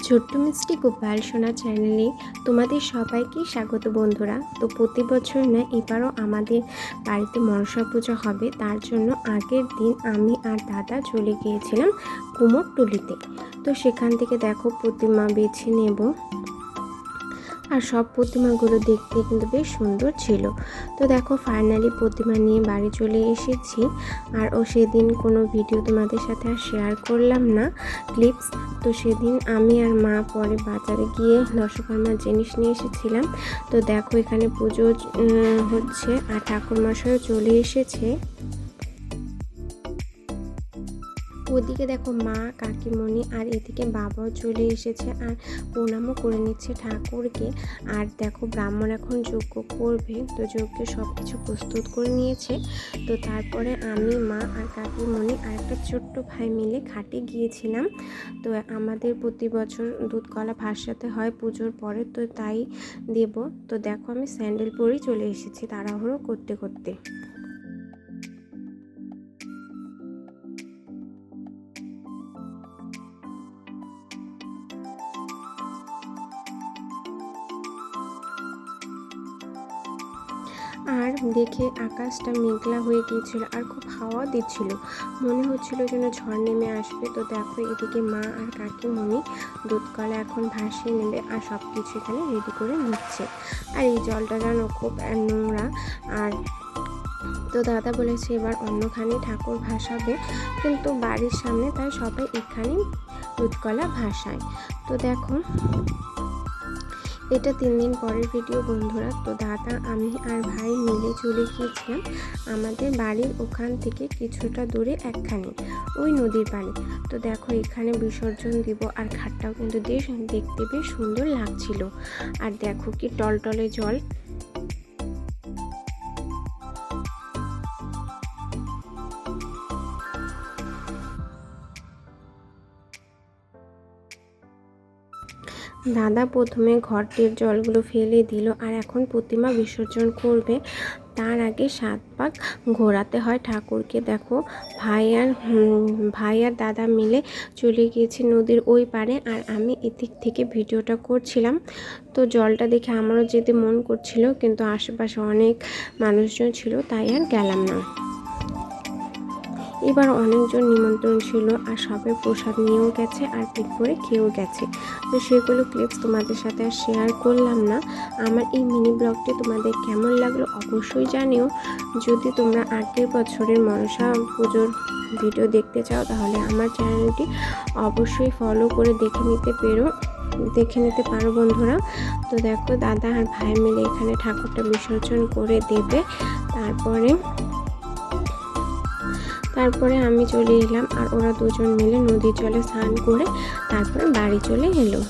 ছোট্ট মিষ্টি গোপাল সোনা চ্যানেলে তোমাদের সবাইকে স্বাগত বন্ধুরা। তো প্রতি বছর না এবারও আমাদের বাড়িতে মনসা পুজো হবে, তার জন্য আগের দিন আমি আর দাদা চলে গিয়েছিলাম কুমোরটুলিতে। তো সেখান থেকে দেখো প্রতিমা বেছে নেব, আর সব প্রতিমাগুলো দেখতে কিন্তু বেশ সুন্দর ছিল। তো দেখো ফাইনালি প্রতিমা নিয়ে বাড়ি চলে এসেছি। আর সেদিন কোনো ভিডিও তোমাদের সাথে আর শেয়ার করলাম না, ক্লিপস। তো সেদিন আমি আর মা পরে বাজারে গিয়ে দশকর্মার জিনিস নিয়ে এসেছিলাম। তো দেখো এখানে পুজো হচ্ছে আর ঠাকুরমশাইও চলে এসেছে। ওদিকে দেখো মা, কাকিমণি আর এদিকে বাবাও চলে এসেছে আর প্রণামও করে নিচ্ছে ঠাকুরকে। আর দেখো ব্রাহ্মণ এখন যজ্ঞ করবে, তো যজ্ঞে সব কিছু প্রস্তুত করে নিয়েছে। তো তারপরে আমি, মা আর কাকিমণি আর একটা ছোট্ট ভাই মিলে ঘাটে গিয়েছিলাম। তো আমাদের প্রতি বছর দুধ কলা ভাসাতে হয় পুজোর পরে, তো তাই দেব। তো দেখো আমি স্যান্ডেল পরেই চলে এসেছি তাড়াহুড়ো করতে করতে। আর দেখে আকাশটা মেঘলা হয়ে গিয়েছিল আর খুব হাওয়া দিচ্ছিল, মনে হচ্ছিল যেন ঝড় নেমে আসবে। তো দেখো এদিকে মা আর কাকিমণি দুধকলা এখন ভাসিয়ে নেবে আর সব কিছু এখানে রেডি করে নিচ্ছে। আর এই জলটা যেন খুব নোংরা। আর তো দাদা বলেছে এবার অন্যখানে ঠাকুর ভাসাবে, কিন্তু বাড়ির সামনে তাই সবাই এখানেই দুধকলা ভাসায়। তো দেখো এটা 3 দিন পরের ভিডিও বন্ধুরা। তো দাদা, আমি আর ভাই মিলে চলে গিয়েছিলাম আমাদের বাড়ির ওখান থেকে কিছুটা দূরে একখানে ওই নদীর পাড়ে। তো দেখো এখানে বিসর্জন দিব আর ঘাটটাও কিন্তু দেখতে বেশ সুন্দর লাগছিল। আর দেখো কি টলটলে জল। দাদা প্রথমে ঘরটির জলগুলো ফেলে দিল আর এখন প্রতিমা বিসর্জন করবে। তার আগে 7 পাক ঘোরাতে হয় ঠাকুরকে। দেখো ভাই আর দাদা মিলে চলে গিয়েছি নদীর ওই পারে, আর আমি এদিক থেকে ভিডিওটা করছিলাম। তো জলটা দেখে আমারও যেতে মন করছিল, কিন্তু আশেপাশে অনেক মানুষজন ছিল তাই আর গেলাম না। এবার অনেকজন নিমন্ত্রণ ছিল আর সবাই প্রসাদ নিয়েও গেছে আর পেট ভরে খেয়েও গেছে। তো সেগুলো ক্লিপস তোমাদের সাথে আর শেয়ার করলাম না। আমার এই মিনি ব্লগটি তোমাদের কেমন লাগলো অবশ্যই জানিও। যদি তোমরা আগের বছরের মনসা পুজোর ভিডিও দেখতে চাও তাহলে আমার চ্যানেলটি অবশ্যই ফলো করে দেখে নিতে পারো বন্ধুরা। তো দেখো দাদা আর ভাই মিলে এখানে ঠাকুরটা বিসর্জন করে দেবে। তারপরে আমি চলে এলাম আর ওরা দুজন মিলে নদীর জলে স্নান করে তারপরে বাড়ি চলে এলো।